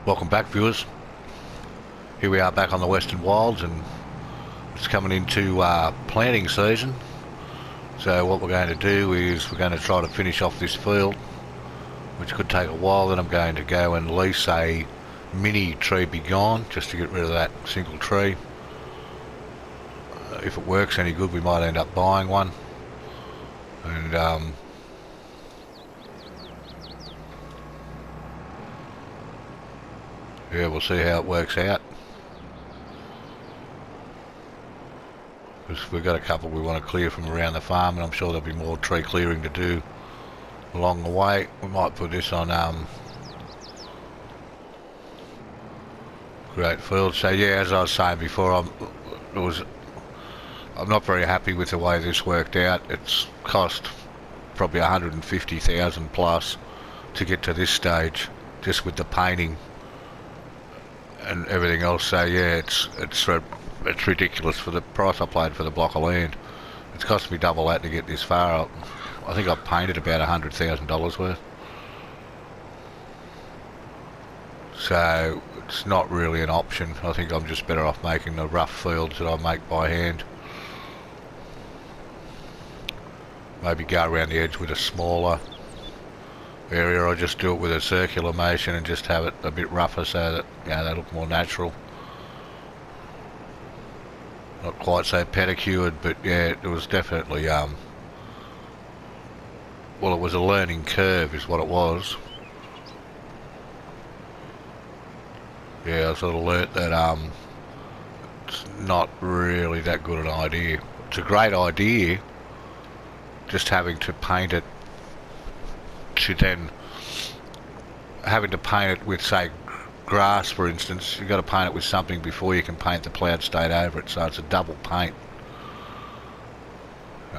Welcome back, viewers. Here we are back on the Western Wilds, and it's coming into planting season. So what we're going to do is we're going to try to finish off this field, which could take a while. Then I'm going to go and lease a mini tree begone just to get rid of that single tree. If it works any good, we might end up buying one. And yeah, we'll see how it works out. Because we've got a couple we want to clear from around the farm, and I'm sure there'll be more tree clearing to do along the way. We might put this on great field. So yeah, as I was saying before, I'm not very happy with the way this worked out. It's cost probably 150,000 plus to get to this stage, just with the painting and everything else. So yeah, it's ridiculous for the price I paid for the block of land. It's cost me double that to get this far. I think I've painted about $100,000 worth. So it's not really an option. I think I'm just better off making the rough fields that I make by hand. Maybe go around the edge with a smaller area, or just do it with a circular motion and just have it a bit rougher so that, you know, they look more natural. Not quite so pedicured, but yeah, it was definitely well, it was a learning curve is what it was. Yeah, I sort of learnt that it's not really that good an idea. It's a great idea, just having to paint it, to then having to paint it with, say, grass, for instance. You've got to paint it with something before you can paint the ploughed state over it, so it's a double paint.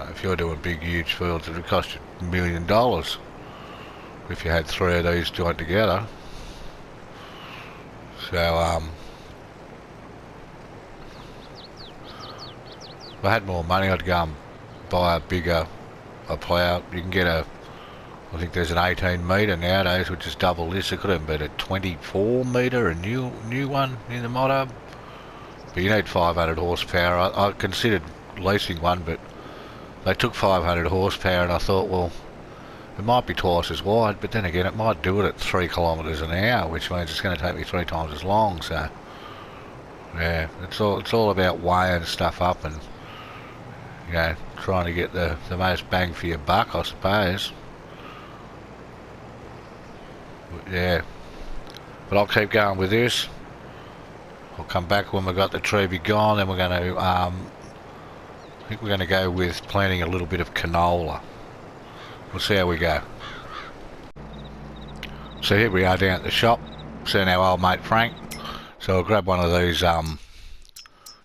If you're doing big, huge fields, it would cost you $1 million if you had 3 of these joined together. So if I had more money, I'd go and buy a bigger plough. You can get I think there's an 18 metre nowadays, which is double this. It could have been a 24 metre, a new one in the motto. But you need 500 horsepower. I considered leasing one, but they took 500 horsepower, and I thought, well, it might be twice as wide, but then again, it might do it at 3 kilometres an hour, which means it's going to take me 3 times as long. So yeah, it's all about weighing stuff up and, you know, trying to get the most bang for your buck, I suppose. Yeah, but I'll keep going with this. I'll come back when we've got the tree begone. Then we're going to I think we're going to go with planting a little bit of canola. We'll see how we go. So here we are down at the shop, seeing our old mate Frank. So I'll grab one of these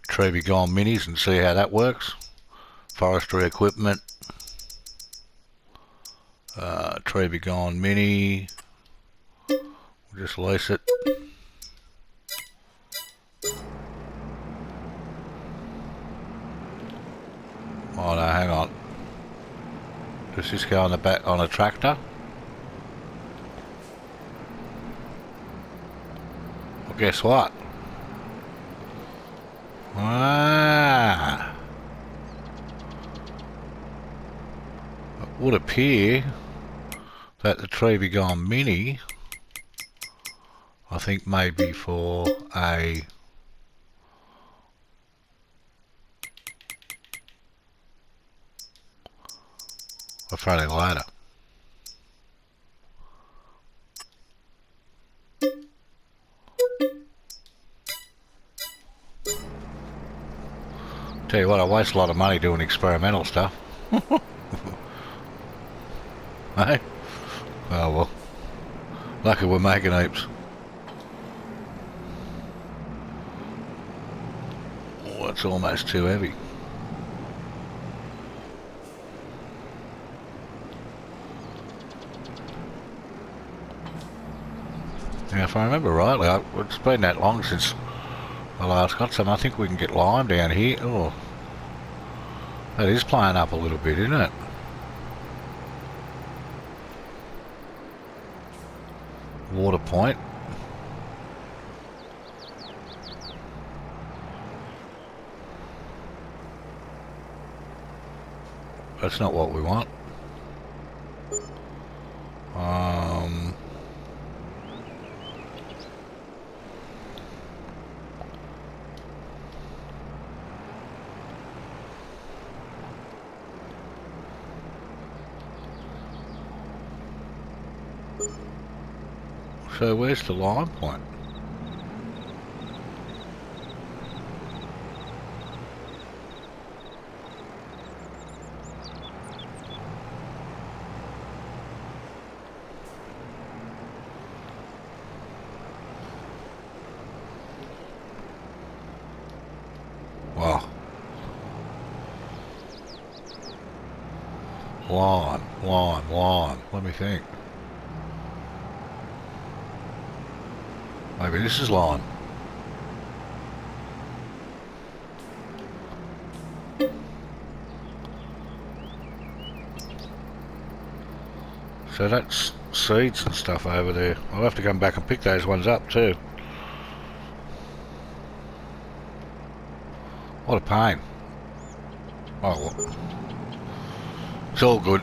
tree begone minis and see how that works. Forestry equipment, tree begone mini. We'll just lease it. Oh no, hang on. Does this go on the back on a tractor? Well, guess what? It would appear that the tree begone mini, I think, maybe for a Friday ladder. Tell you what, I waste a lot of money doing experimental stuff. Hey? Oh well. Lucky we're making heaps. Oh, it's almost too heavy. Yeah, if I remember rightly, it's been that long since I last got some. I think we can get lime down here. Oh, that is playing up a little bit, isn't it? Water point. That's not what we want. So where's the line point? Wow. Line. Let me think. Maybe this is line. So that's seeds and stuff over there. I'll have to come back and pick those ones up too. What a pain. Oh well. It's all good.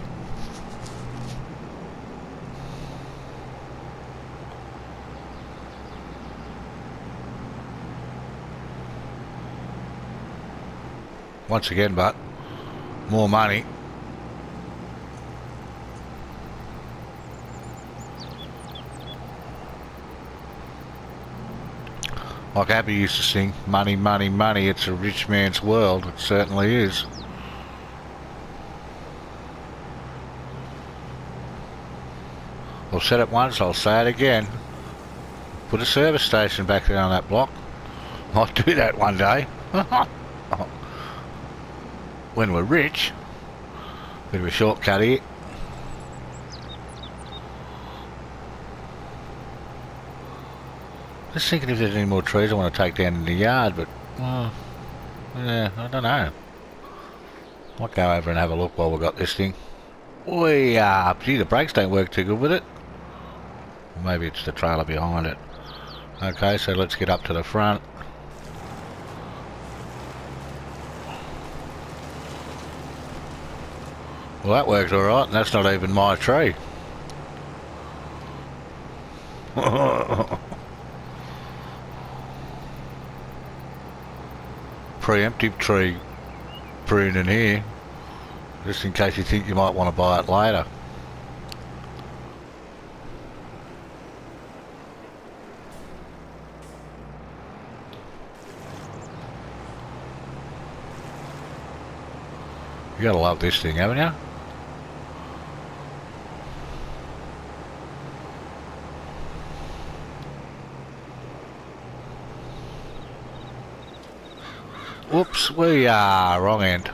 Once again, but more money. Like Abby used to sing, money, money, money, it's a rich man's world. It certainly is. I've said it once, I'll say it again. Put a service station back there on that block. Might do that one day. When we're rich. Bit of a shortcut here. Just thinking if there's any more trees I want to take down in the yard, but yeah, I don't know. Might go over and have a look while we've got this thing. Gee, the brakes don't work too good with it. Or maybe it's the trailer behind it. Okay, so let's get up to the front. Well, that works alright, and that's not even my tree. Preemptive tree pruning here, just in case you think you might want to buy it later. You gotta love this thing, haven't you? Whoops, we are wrong end.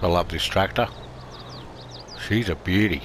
I love this tractor. She's a beauty.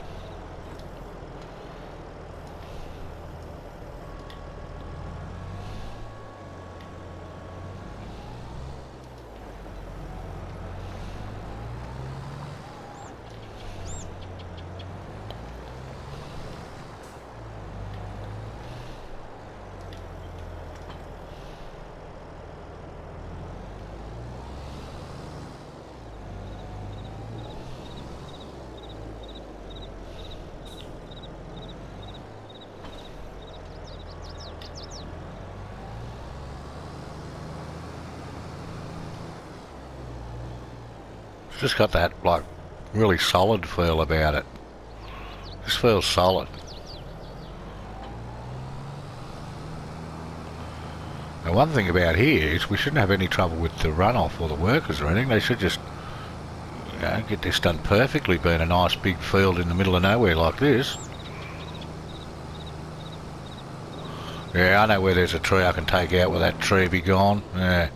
Just got that like really solid feel about it. Just feels solid. Now one thing about here is we shouldn't have any trouble with the runoff or the workers or anything. They should just, you know, get this done perfectly, being a nice big field in the middle of nowhere like this. Yeah, I know where there's a tree I can take out with that tree be gone. Yeah,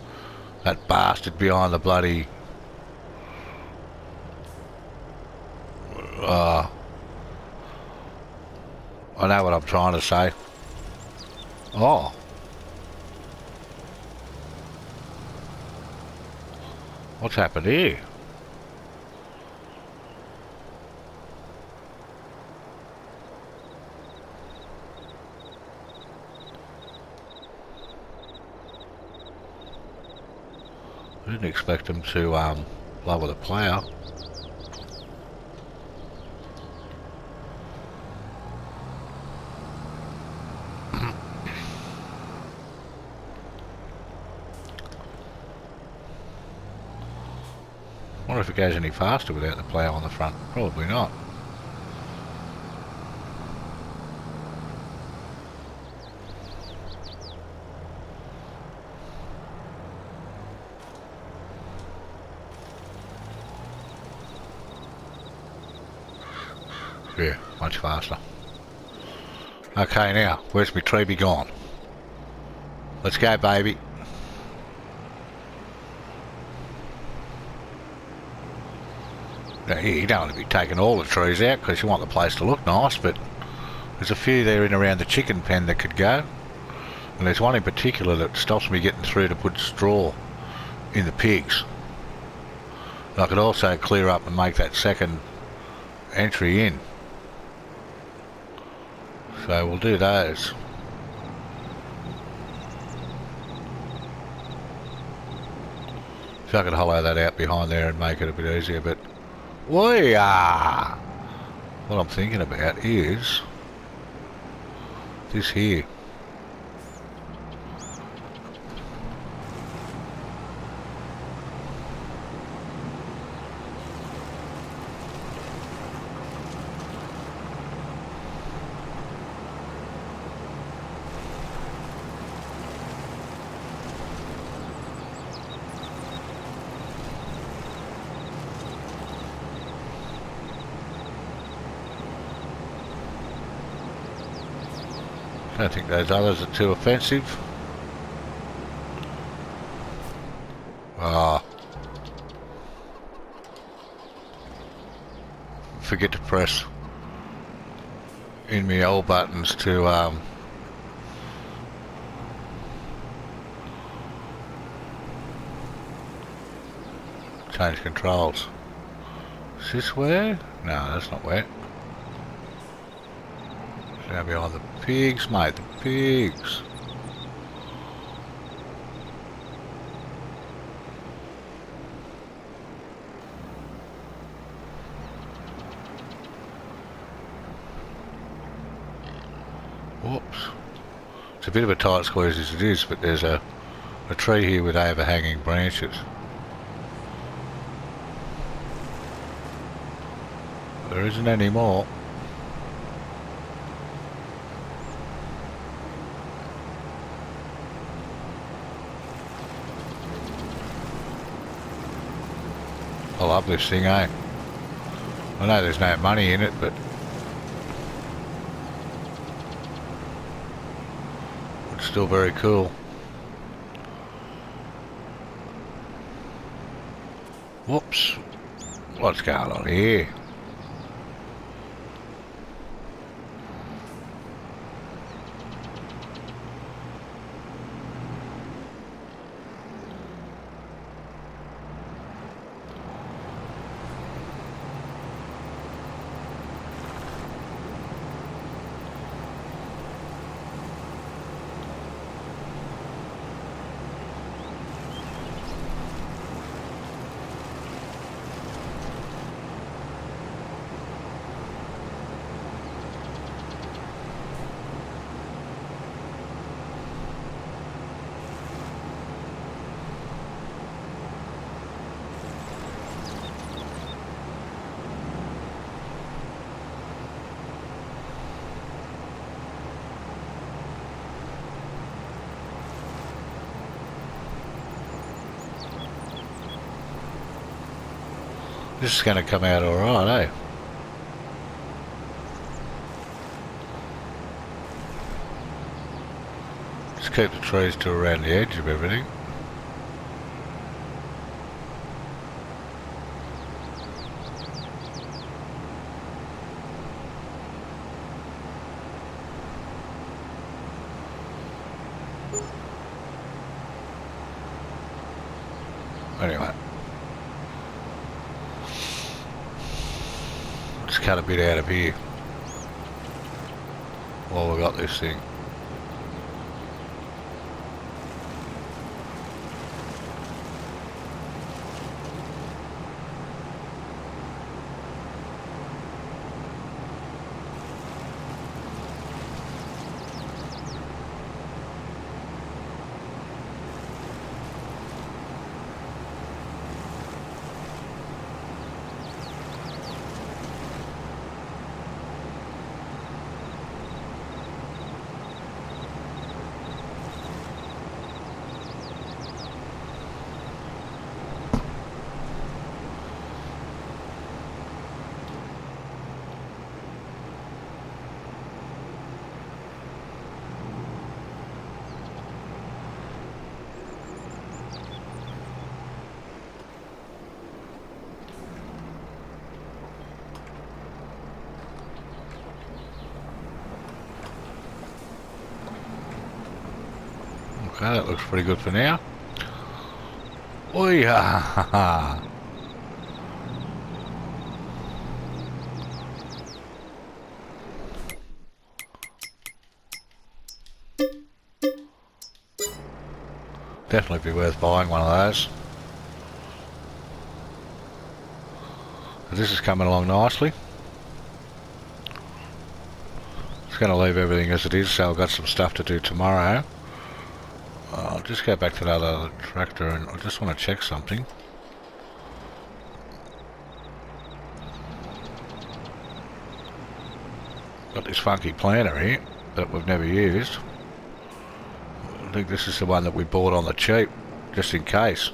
that bastard behind the bloody... I know what I'm trying to say. Oh. What's happened here? I didn't expect them to lower the plough. I wonder if it goes any faster without the plough on the front. Probably not. Yeah, much faster. Okay, now, where's my tree be gone? Let's go, baby. Now, you don't want to be taking all the trees out because you want the place to look nice, but there's a few there in around the chicken pen that could go. And there's one in particular that stops me getting through to put straw in the pigs. And I could also clear up and make that second entry in. So we'll do those. So I could hollow that out behind there and make it a bit easier, but what I'm thinking about is this here. I don't think those others are too offensive. Forget to press in my L buttons to change controls. Is this where? No, that's not where. Now behind the pigs, mate, the pigs. Whoops. It's a bit of a tight squeeze as it is, but there's a tree here with overhanging branches. There isn't any more. I love this thing, eh? I know there's no money in it, but it's still very cool. Whoops. What's going on here? This is going to come out alright, eh? keep the trees to around the edge of everything. Anyway, let's cut a bit out of here while we've got this thing. Okay, that looks pretty good for now. Oh yeah. Definitely be worth buying one of those. This is coming along nicely. Just going to leave everything as it is, so I've got some stuff to do tomorrow. I'll just go back to that other tractor and I just want to check something. Got this funky planter here that we've never used. I think this is the one that we bought on the cheap, just in case.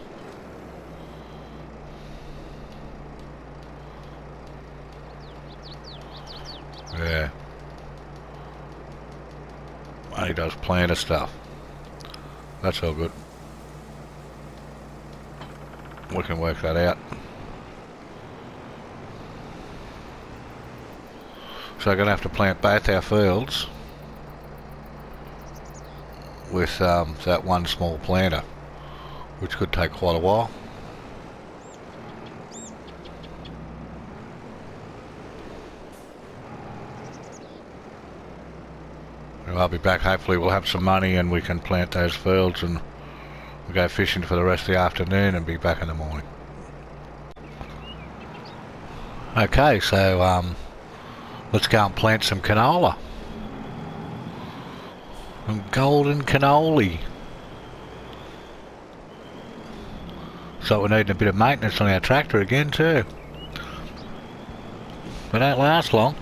Yeah. He does planter stuff. That's all good. We can work that out. So I'm going to have to plant both our fields with that one small planter, which could take quite a while. I'll be back. Hopefully we'll have some money and we can plant those fields and we'll go fishing for the rest of the afternoon and be back in the morning. Okay, so let's go and plant some canola. Some golden cannoli. So we're needing a bit of maintenance on our tractor again too. They don't last long.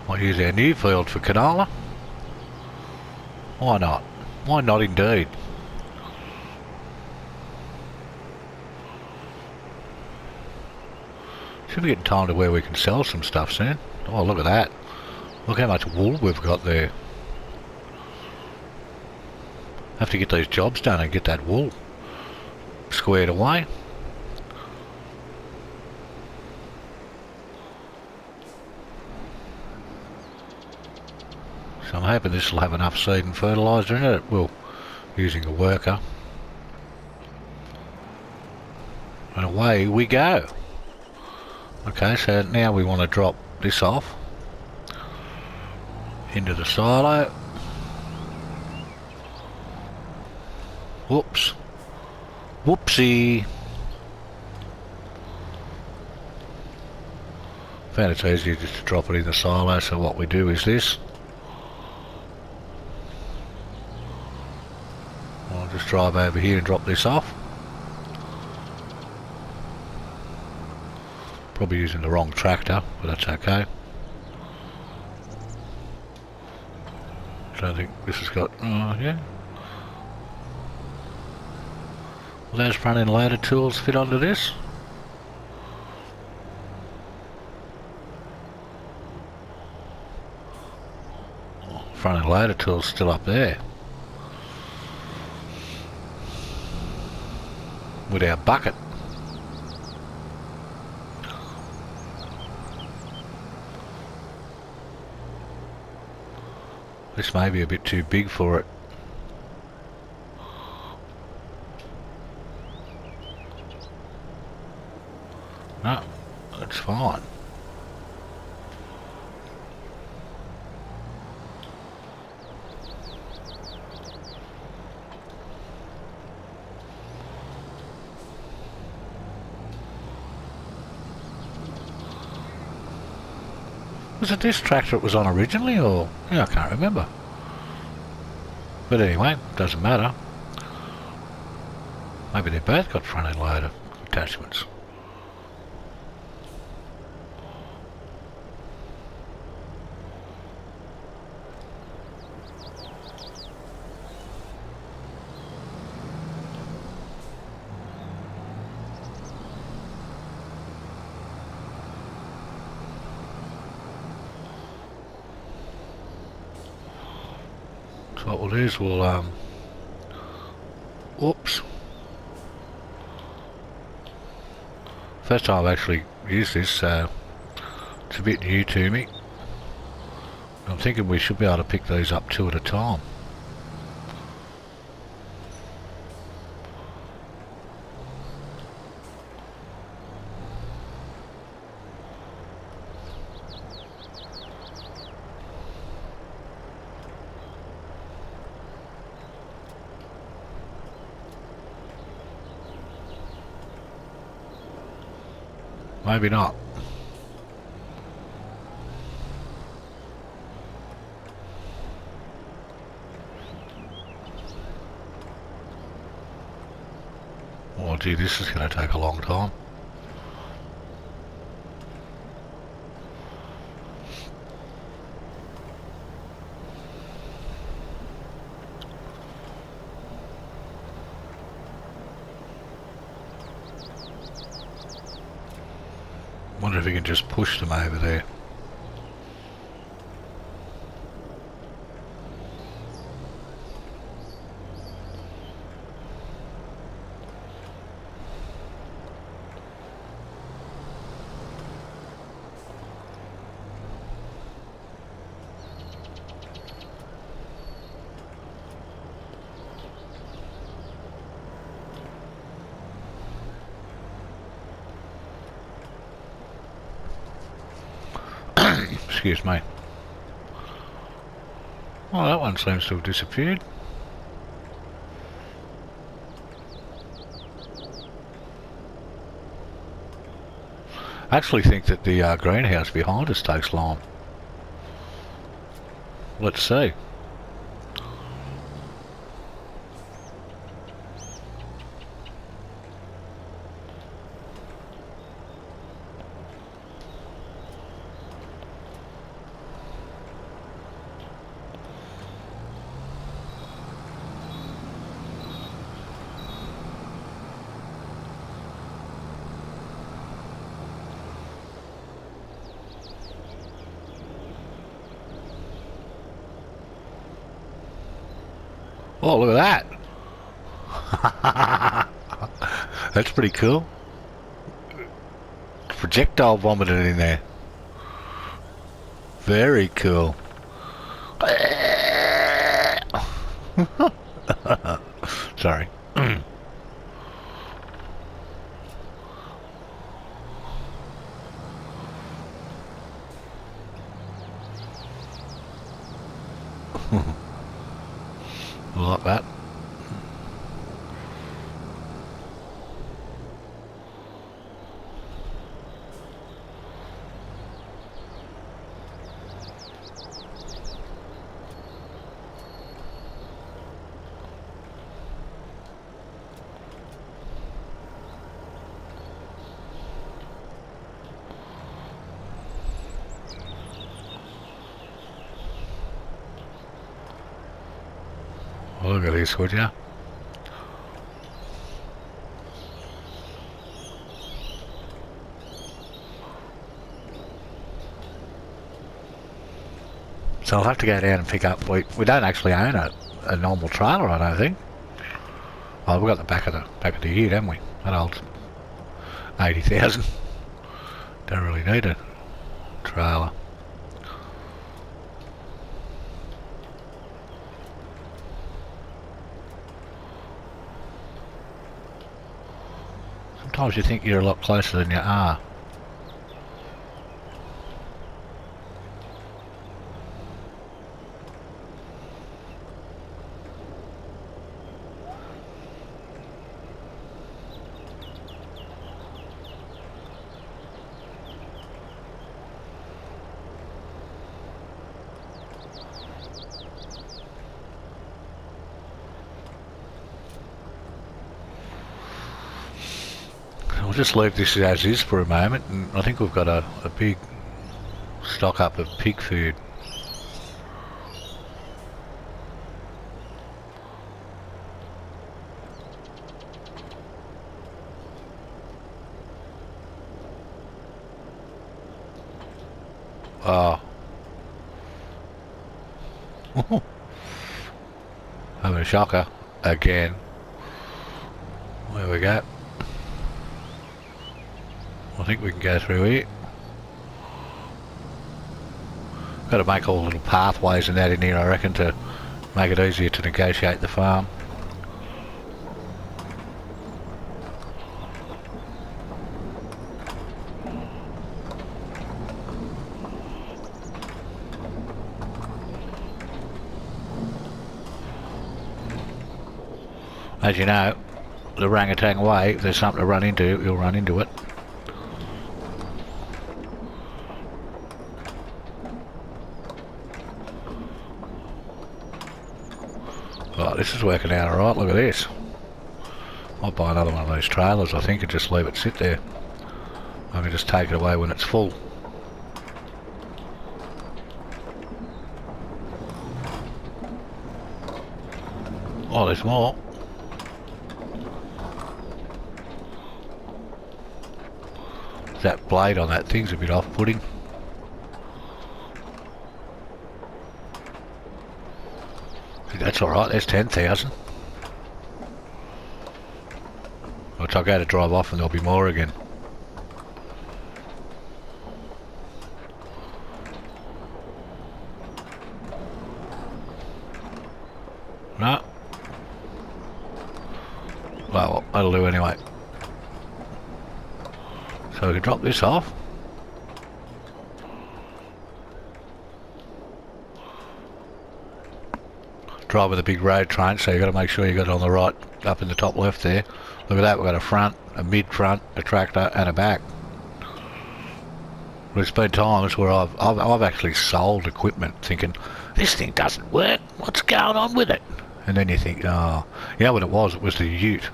Might use our new field for canola. Why not? Why not indeed? Should be getting time to where we can sell some stuff soon. Oh, look at that. Look how much wool we've got there. Have to get these jobs done and get that wool squared away. So I'm hoping this will have enough seed and fertiliser in it. It will, using a worker. And away we go. Okay, so now we want to drop this off into the silo. Whoops. Whoopsie. Found it's easier just to drop it in the silo, so what we do is this. I'll just drive over here and drop this off. Probably using the wrong tractor, but that's okay. So I think this has got, yeah. Will those front end loader tools fit onto this? front end loader tool's still up there. With our bucket. This may be a bit too big for it. No, it's fine. Was it this tractor it was on originally, or... yeah, I can't remember. But anyway, doesn't matter. Maybe they both got front end loader attachments. So what we'll do is we'll whoops. First time I've actually used this, so it's a bit new to me. I'm thinking we should be able to pick these up two at a time. Maybe not. Oh gee, this is going to take a long time. Wonder if you can just push them over there. Excuse me. Oh, that one seems to have disappeared. I actually think that the greenhouse behind us takes long. Let's see. Oh, look at that! That's pretty cool. Projectile vomited in there. Very cool. Sorry. Like that. Look at this, would ya? So I'll have to go down and pick up. We don't actually own a normal trailer, I don't think. Oh, we've got the back of the ute, haven't we? That old 80,000. Don't really need a trailer. Sometimes you think you're a lot closer than you are. We'll just leave this as is for a moment, and I think we've got a big stock up of pig food. Oh. Having a shocker again. There we go. I think we can go through here. Got to make all the little pathways and that in here, I reckon, to make it easier to negotiate the farm. As you know, the Orangutan Way, if there's something to run into, you'll run into it. Right, this is working out alright, look at this. I'll buy another one of those trailers, I think, and just leave it sit there. I can just take it away when it's full. Oh, there's more. That blade on that thing's a bit off-putting. That's alright, there's 10,000. Which I'll go to drive off and there'll be more again. No. Well, that'll do anyway. So we can drop this off. Drive with a big road train, so you've got to make sure you got it on the right, up in the top left there. Look at that, we've got a front, a mid-front, a tractor and a back. There's been times where I've actually sold equipment thinking, this thing doesn't work, what's going on with it? And then you think, oh, you know what it was the ute.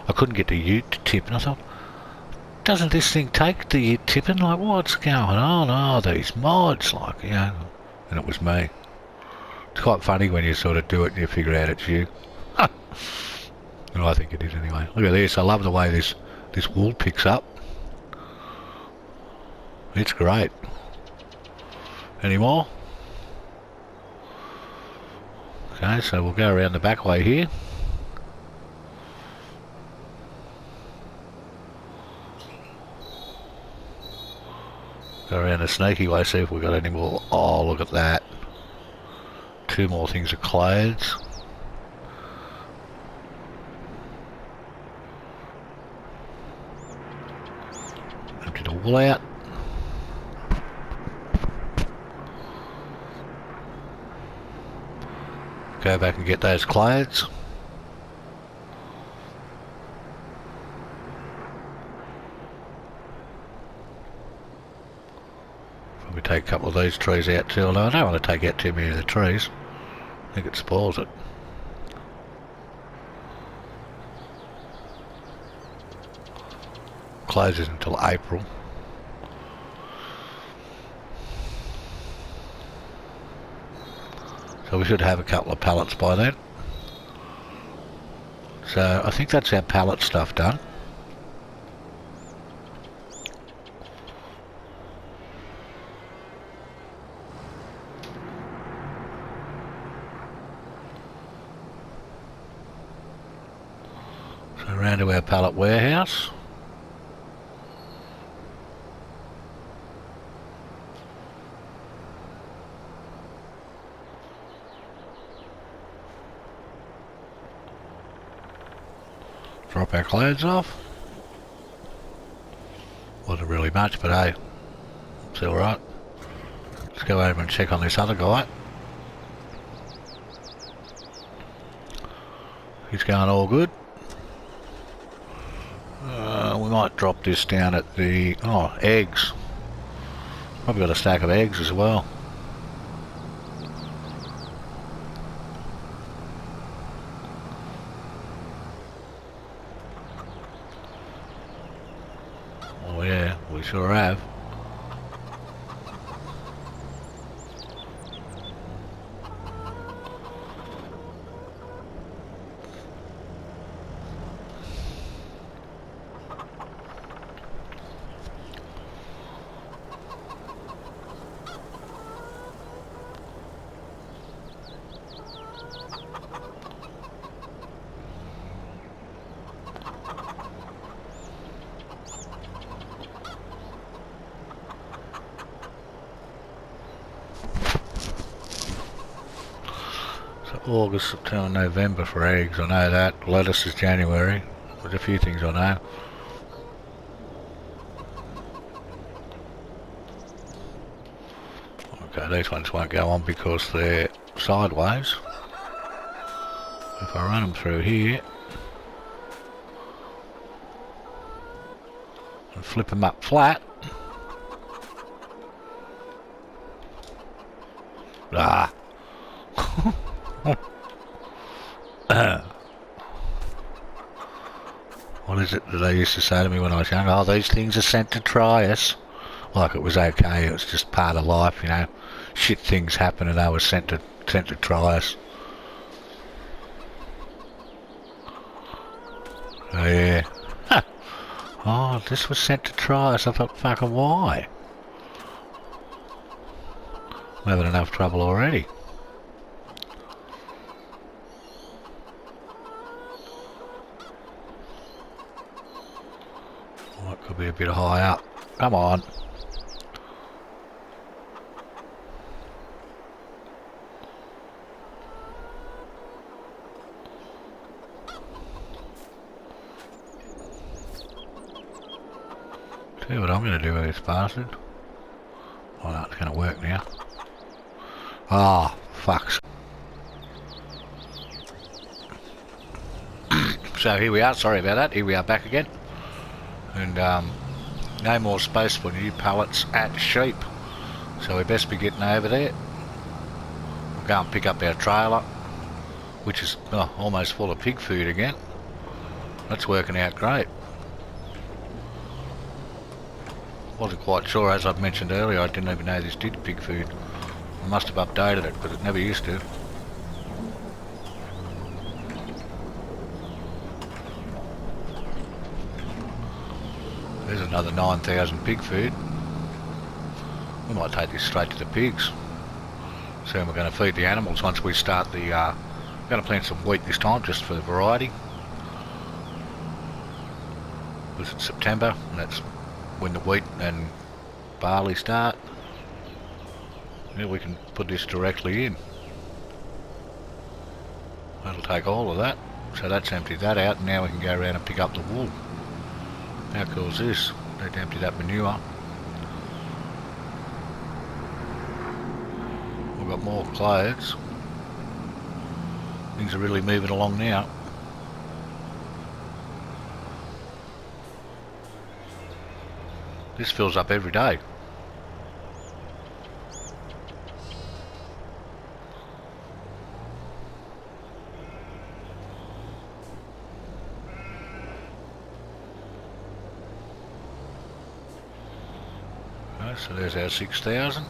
I couldn't get the ute to tip, and I thought, doesn't this thing take the ute tipping? Like, what's going on? Oh, these mods, like, you know. And it was me. It's quite funny when you sort of do it and you figure out it's you. And I think it is anyway. Look at this, I love the way this wool picks up. It's great. Any more? Okay, so we'll go around the back way here. Go around the sneaky way, see if we've got any more. Oh, look at that. 2 more things of clothes. Empty the wool out. Go back and get those clothes. Probably take a couple of these trees out too, although I don't want to take out too many of the trees. I think it spoils it. Closes until April. So we should have a couple of pallets by then. So I think that's our pallet stuff done. So round to our pallet warehouse. Drop our clothes off. Wasn't really much, but hey, it's alright. Let's go over and check on this other guy. He's going all good. We might drop this down at the... oh, eggs. Probably got a stack of eggs as well. Oh yeah, we sure have. August, September, November for eggs, I know that. Lettuce is January. There's a few things I know. Okay, these ones won't go on because they're sideways. If I run them through here and flip them up flat. Ah! What is it that they used to say to me when I was young? Oh, these things are sent to try us. Like it was okay, it was just part of life, you know. Shit things happen and they were sent to try us. Oh yeah. Huh. Oh, this was sent to try us. I thought, fucking why? I'm having enough trouble already. Oh, it could be a bit high up. Come on. See what I'm going to do with this bastard. Oh no, it's going to work now. Ah, fucks. So here we are, sorry about that, here we are back again. And no more space for new pallets at sheep. So we best be getting over there. We'll go and pick up our trailer, which is almost full of pig food again. That's working out great. Wasn't quite sure, as I've mentioned earlier, I didn't even know this did pig food. I must have updated it, but it never used to. There's another 9,000 pig food. We might take this straight to the pigs. So we're going to feed the animals once we start the... we're going to plant some wheat this time, just for variety. Because it's September, and that's when the wheat and barley start. Yeah, we can put this directly in. That'll take all of that. So that's emptied that out, and now we can go around and pick up the wool. How cool is this? They've emptied that manure. We've got more clothes. Things are really moving along now. This fills up every day. Okay, so there's our 6,000.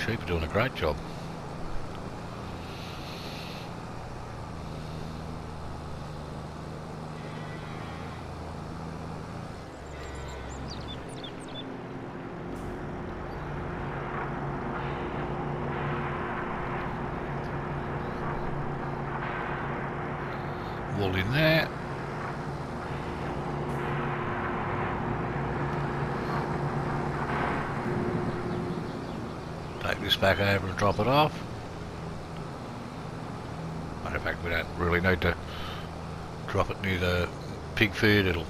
Sheep are doing a great job. wool in there. Take this back over and drop it off. Matter of fact, we don't really need to drop it near the pig feed. It'll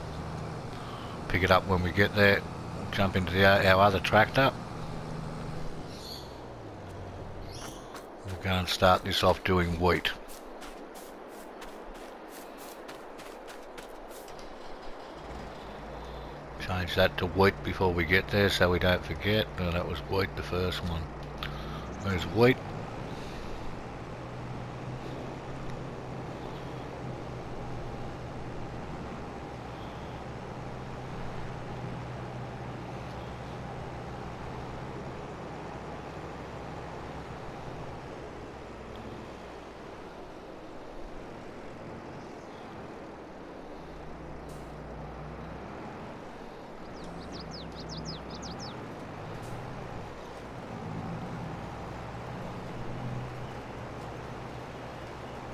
pick it up when we get there. We'll jump into our other tractor. We'll go and start this off doing wheat. Change that to wheat before we get there so we don't forget. No, that was wheat, the first one. There's wheat.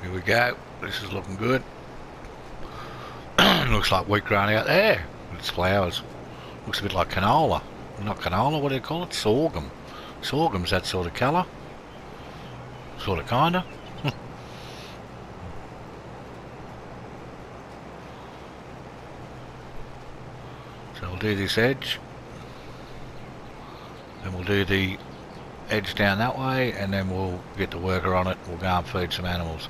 Here we go. This is looking good. Looks like wheat growing out there. Its flowers. Looks a bit like canola. Not canola, what do you call it? Sorghum. Sorghum's that sort of colour. Sort of, kinda. So we'll do this edge. Then we'll do the edge down that way, and then we'll get the worker on it. We'll go and feed some animals.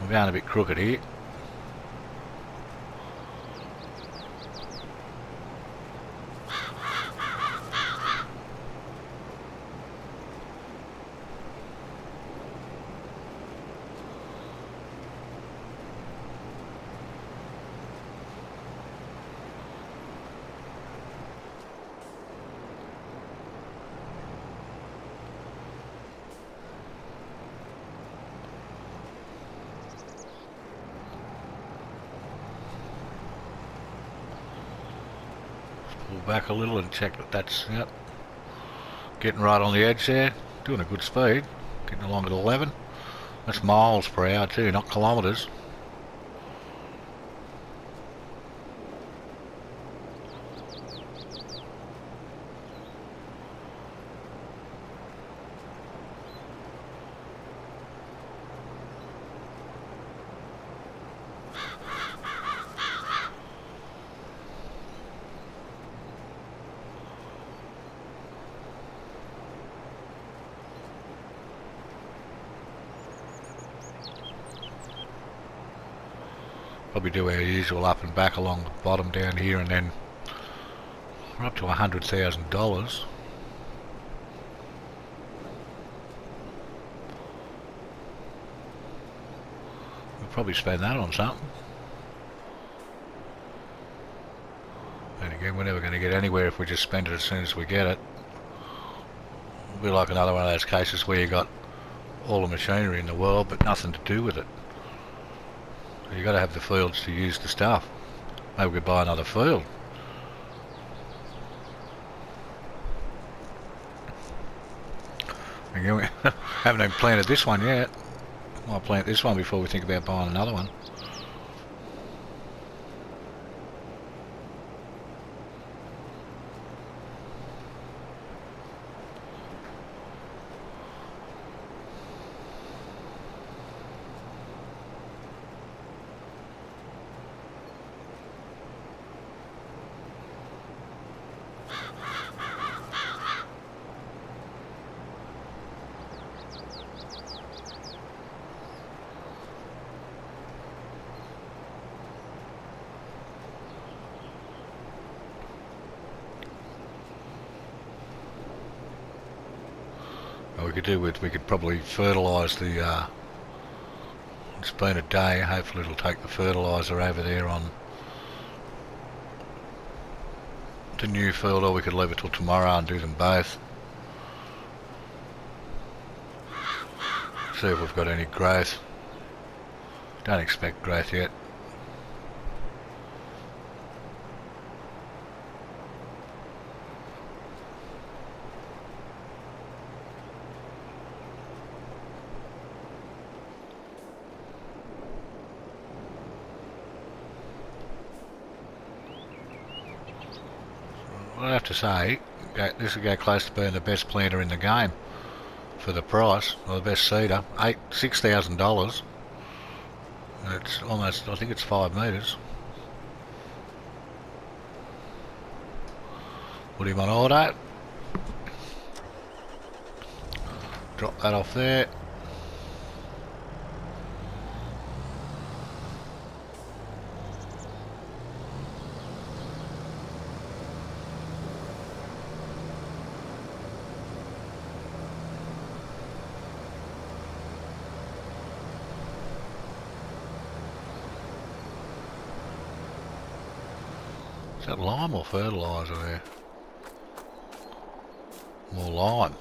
We're going a bit crooked here. Pull back a little and check that that's, yep, getting right on the edge there. Doing a good speed. Getting along at 11. That's miles per hour too, not kilometres. Probably do our usual up and back along the bottom down here, and then we're up to $100,000. We'll probably spend that on something. And again, we're never going to get anywhere if we just spend it as soon as we get it. It'll be like another one of those cases where you got all the machinery in the world but nothing to do with it. You got to have the fields to use the stuff. Maybe we could buy another field. Again, we haven't even planted this one yet. Might plant this one before we think about buying another one. We could probably fertilise the, it's been a day, hopefully it'll take the fertiliser over there on the new field, or we could leave it till tomorrow and do them both. See if we've got any growth. Don't expect growth yet. I have to say, this will go close to being the best planter in the game for the price, or the best seeder. $6,000. It's almost, I think it's 5 metres. Put him on auto. Drop that off there. Is that lime or fertiliser there? More lime.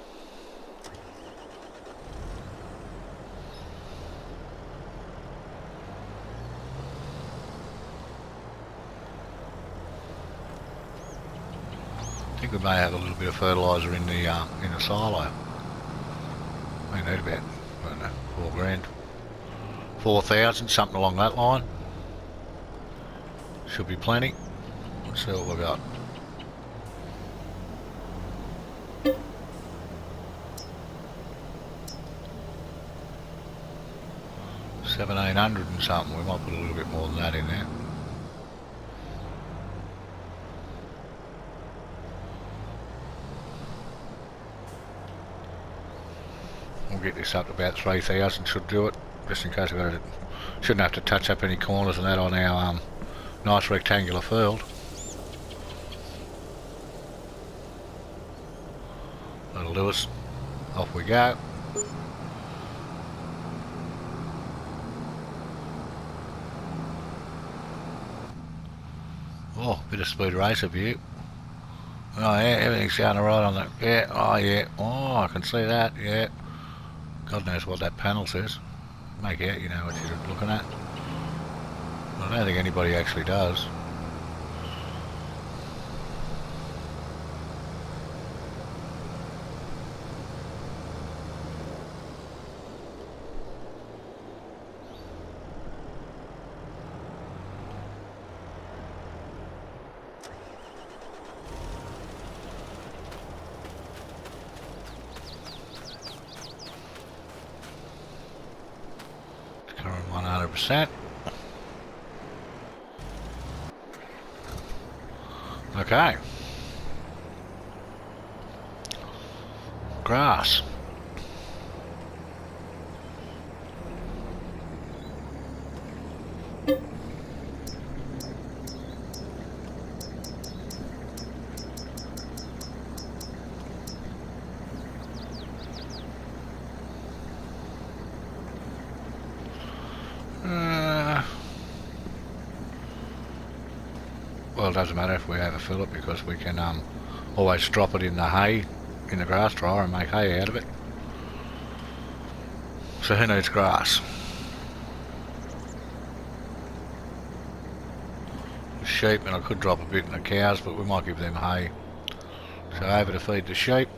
I think we may have a little bit of fertiliser in the silo. We need about, I don't know, 4 grand, 4,000, something along that line. Should be plenty. Let's see what we got. $1,700 and something. We might put a little bit more than that in there. We'll get this up to about 3,000. Should do it. Just in case I've got to. Shouldn't have to touch up any corners and that on our nice rectangular field. That'll do us. Off we go. Oh, bit of speed racer view. Oh yeah, everything's going alright on that. Yeah, oh yeah. Oh, I can see that, yeah. God knows what that panel says. Make out you know what you're looking at. I don't think anybody actually does. Current 100%. Okay. Grass. Well, it doesn't matter if we overfill it because we can always drop it in the hay, in the grass dryer and make hay out of it. So who needs grass? Sheep, and I could drop a bit in the cows, but we might give them hay. So over to feed the sheep.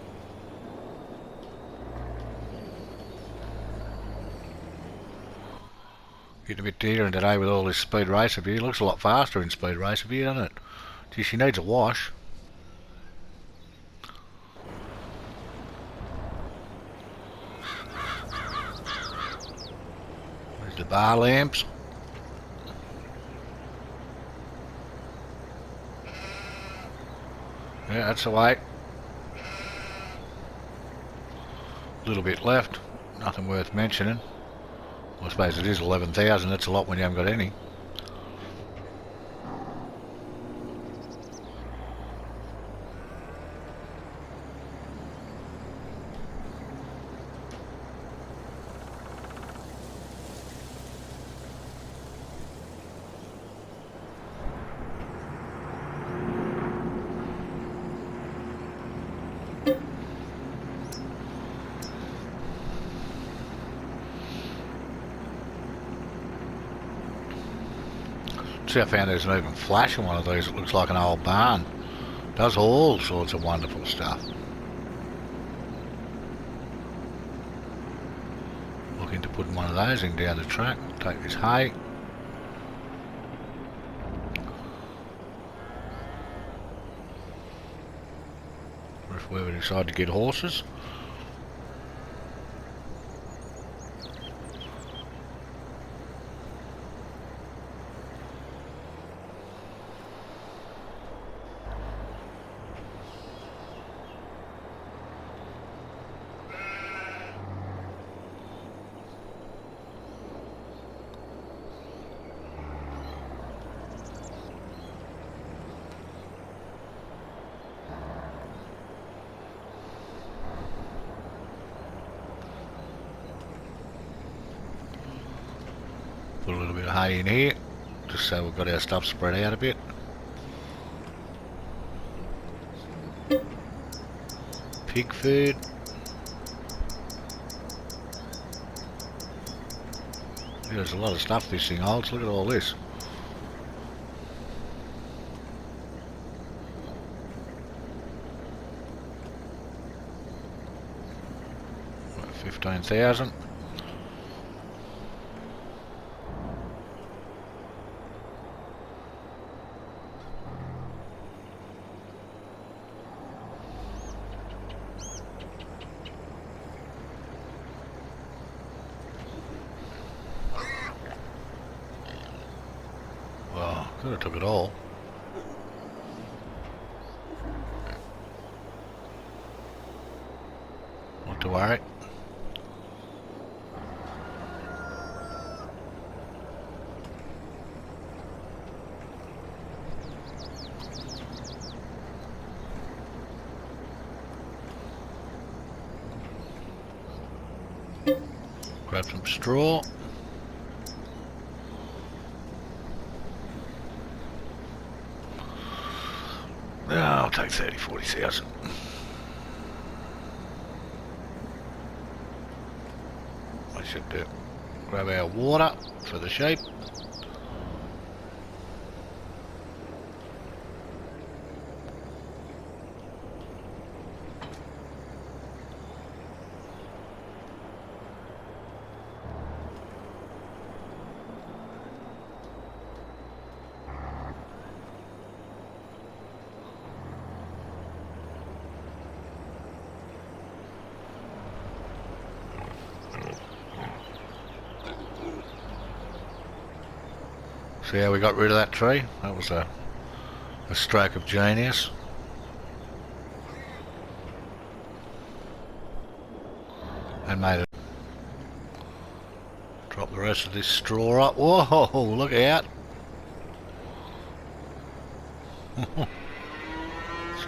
Getting a bit dearer today with all this speed racer view. Looks a lot faster in speed racer view, doesn't it? Gee, she needs a wash. There's the bar lamps. Yeah, that's the way. A little bit left. Nothing worth mentioning. I suppose it is 11,000, that's a lot when you haven't got any. See, I found there's an even flash in one of these. It looks like an old barn. Does all sorts of wonderful stuff. Looking to put one of those in down the track. Take this hay. where we decide to get horses. Put a little bit of hay in here, just so we've got our stuff spread out a bit. Pig food. There's a lot of stuff this thing holds. Look at all this. About 15,000. Could have took it all. Not to worry. Grab some straw. I'll take 40,000. I should grab our water for the sheep. See how we got rid of that tree? That was a stroke of genius. And made it. Drop the rest of this straw up. Whoa, look out.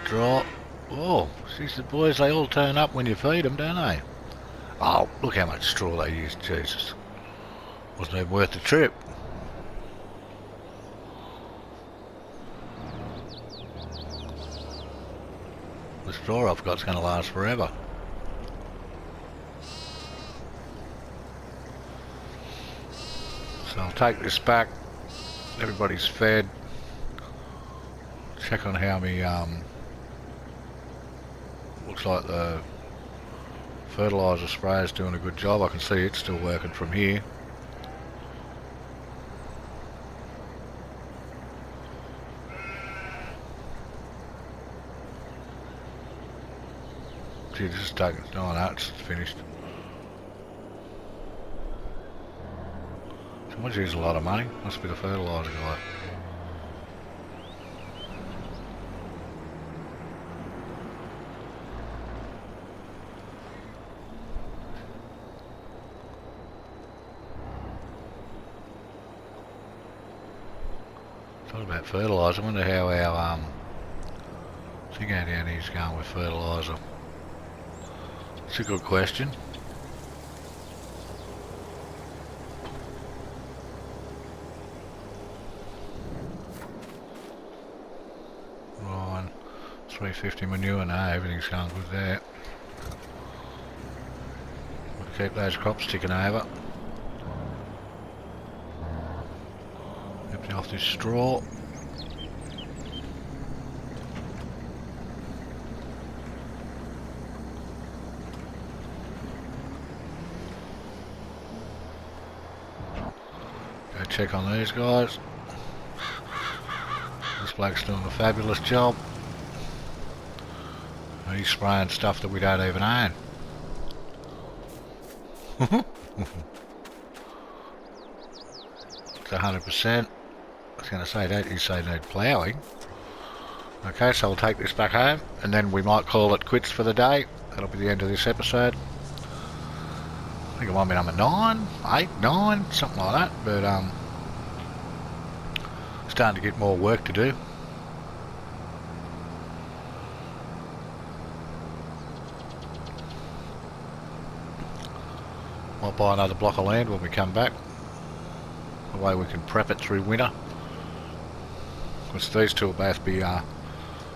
Straw. Whoa, she's the boys, they all turn up when you feed them, don't they? Oh, look how much straw they used, Jesus. Wasn't even worth the trip. The straw I've got's going to last forever. So I'll take this back. Everybody's fed. Check on how me looks like the fertiliser sprayer's doing a good job. I can see it's still working from here. Gee, this is taking, oh no, it's finished. Someone's using a lot of money. Must be the fertiliser guy. Thought about fertiliser. I wonder how our thing out down here's going with fertiliser. It's a good question. Right, 350 manure now, everything's going good there. We'll keep those crops ticking over. Empty off this straw. Check on these guys. This bloke's doing a fabulous job. He's spraying stuff that we don't even own. It's 100%. I was going to say, don't you say no ploughing. Okay, so we'll take this back home, and then we might call it quits for the day. That'll be the end of this episode. I think it might be number 9, 8, 9, something like that. But starting to get more work to do. Might buy another block of land when we come back. The way we can prep it through winter. Because these two will both be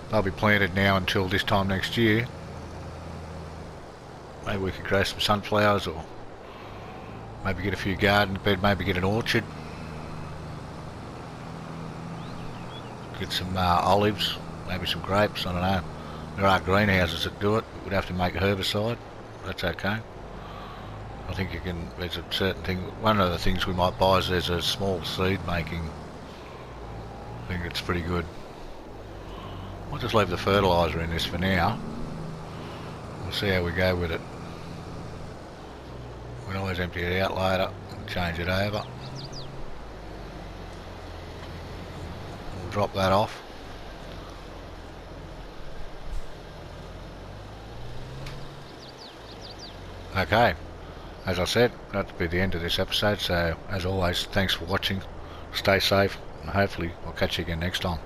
they'll be planted now until this time next year. Maybe we could grow some sunflowers, or maybe get a few garden bed, maybe get an orchard. Get some olives, maybe some grapes, I don't know. There are greenhouses that do it. We'd have to make herbicide. That's okay. I think you can, there's a certain thing, one of the things we might buy is there's a small seed making. I think it's pretty good. I'll just leave the fertiliser in this for now. We'll see how we go with it. We can always empty it out later and change it over. We'll drop that off. Okay, as I said, that'll be the end of this episode, so as always, thanks for watching, stay safe, and hopefully I'll catch you again next time.